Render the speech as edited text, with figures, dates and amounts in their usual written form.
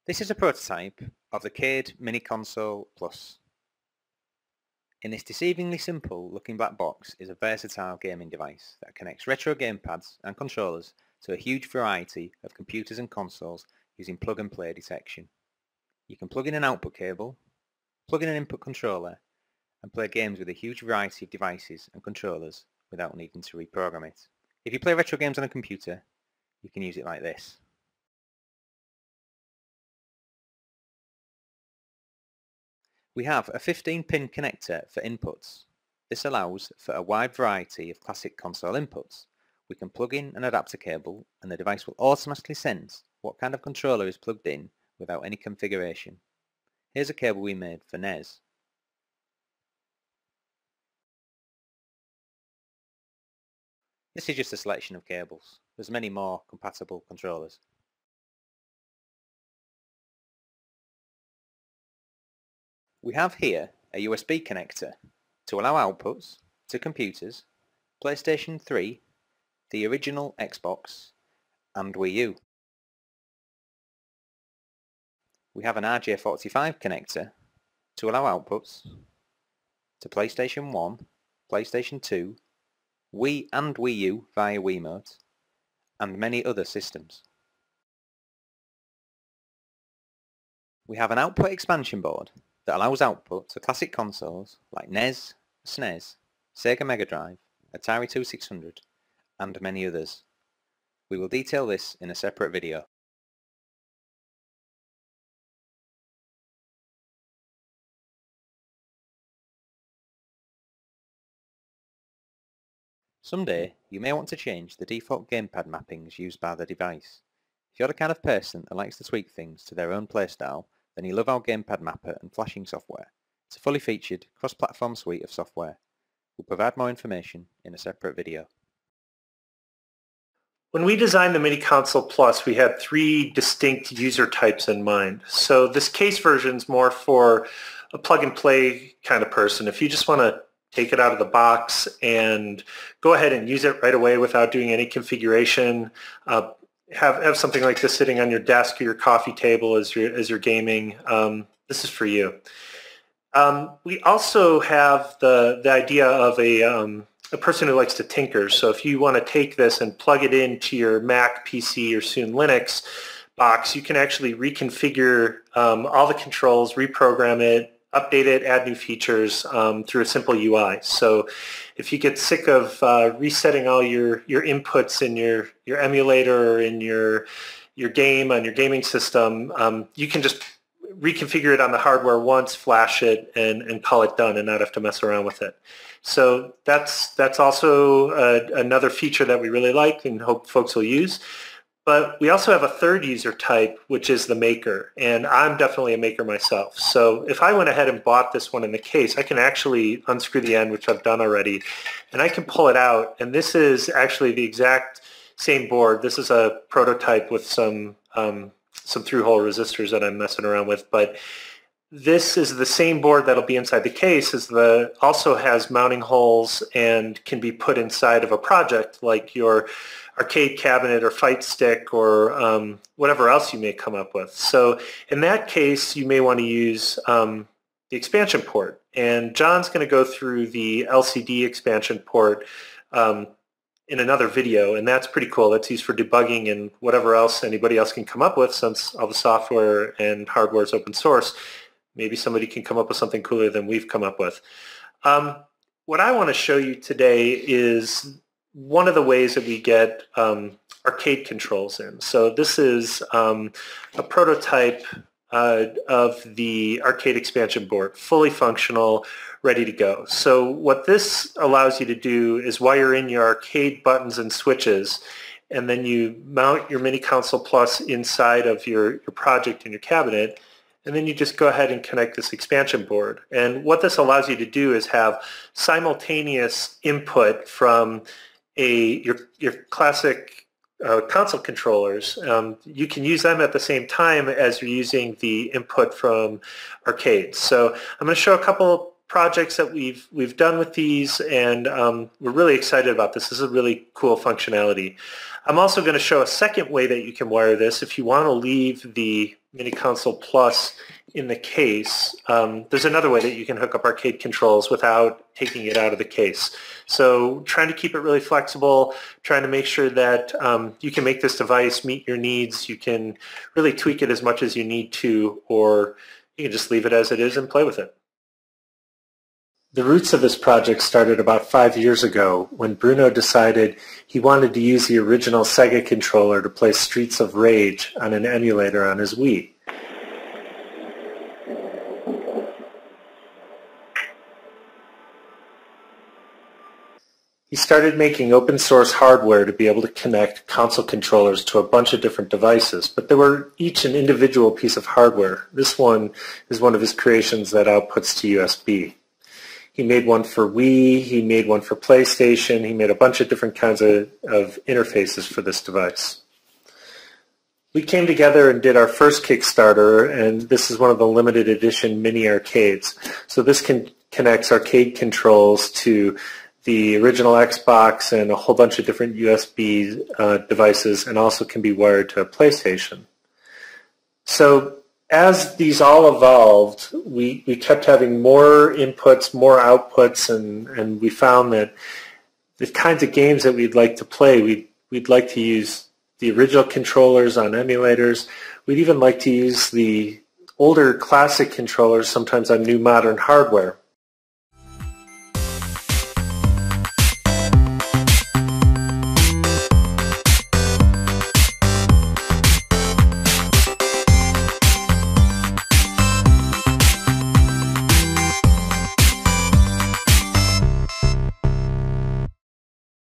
This is a prototype of the KADE miniConsole Plus. In this deceivingly simple looking black box is a versatile gaming device that connects retro gamepads and controllers to a huge variety of computers and consoles using plug and play detection. You can plug in an output cable, plug in an input controller, and play games with a huge variety of devices and controllers without needing to reprogram it. If you play retro games on a computer, you can use it like this. We have a 15-pin connector for inputs. This allows for a wide variety of classic console inputs. We can plug in an adapter cable and the device will automatically sense what kind of controller is plugged in without any configuration. Here's a cable we made for NES. This is just a selection of cables. There's many more compatible controllers. We have here a USB connector to allow outputs to computers, PlayStation 3, the original Xbox, and Wii U. We have an RJ45 connector to allow outputs to PlayStation 1, PlayStation 2, Wii and Wii U via Wiimote, and many other systems. We have an output expansion board that allows output to classic consoles like NES, SNES, Sega Mega Drive, Atari 2600, and many others. We will detail this in a separate video. Someday, you may want to change the default gamepad mappings used by the device. If you're the kind of person that likes to tweak things to their own playstyle, then you love our Gamepad Mapper and flashing software. It's a fully featured, cross-platform suite of software. We'll provide more information in a separate video. When we designed the miniConsole Plus, we had 3 distinct user types in mind. So this case version is more for a plug-and-play kind of person. If you just want to take it out of the box and go ahead and use it right away without doing any configuration, have something like this sitting on your desk or your coffee table as you're gaming, this is for you. We also have the idea of a person who likes to tinker. So if you want to take this and plug it into your Mac, PC, or soon Linux box, you can actually reconfigure all the controls, reprogram it, update it, add new features through a simple UI. So if you get sick of resetting all your inputs in your emulator or in your game on your gaming system, you can just reconfigure it on the hardware once, flash it, and call it done and not have to mess around with it. So that's also another feature that we really like and hope folks will use. But we also have a third user type, which is the maker, and I'm definitely a maker myself. So if I went ahead and bought this one in the case, I can actually unscrew the end, which I've done already, and I can pull it out, and this is actually the exact same board. This is a prototype with some through-hole resistors that I'm messing around with, but this is the same board that'll be inside the case. Also has mounting holes and can be put inside of a project like your arcade cabinet or fight stick or whatever else you may come up with. So in that case, you may want to use the expansion port. And John's going to go through the LCD expansion port in another video, and that's pretty cool. That's used for debugging and whatever else anybody else can come up with, since all the software and hardware is open source. Maybe somebody can come up with something cooler than we've come up with. What I want to show you today is one of the ways that we get arcade controls in. So this is a prototype of the arcade expansion board, fully functional, ready to go. So what this allows you to do is wire in your arcade buttons and switches, and then you mount your miniConsole Plus inside of your project in your cabinet, and then you just go ahead and connect this expansion board. And what this allows you to do is have simultaneous input from your classic console controllers. You can use them at the same time as you're using the input from arcades. So I'm going to show a couple projects that we've done with these, and we're really excited about this. This is a really cool functionality. I'm also going to show a second way that you can wire this if you want to leave the miniConsole Plus in the case, there's another way that you can hook up arcade controls without taking it out of the case. So trying to keep it really flexible, trying to make sure that you can make this device meet your needs. You can really tweak it as much as you need to, or you can just leave it as it is and play with it. The roots of this project started about 5 years ago when Bruno decided he wanted to use the original Sega controller to play Streets of Rage on an emulator on his Wii. He started making open source hardware to be able to connect console controllers to a bunch of different devices, but they were each an individual piece of hardware. This one is one of his creations that outputs to USB. He made one for Wii, he made one for PlayStation, he made a bunch of different kinds of interfaces for this device. We came together and did our first Kickstarter, and this is one of the limited edition mini arcades. So this connects arcade controls to the original Xbox and a whole bunch of different USB devices, and also can be wired to a PlayStation. So as these all evolved, we kept having more inputs, more outputs, and we found that the kinds of games that we'd like to play, we'd like to use the original controllers on emulators. We'd even like to use the older classic controllers sometimes on new modern hardware.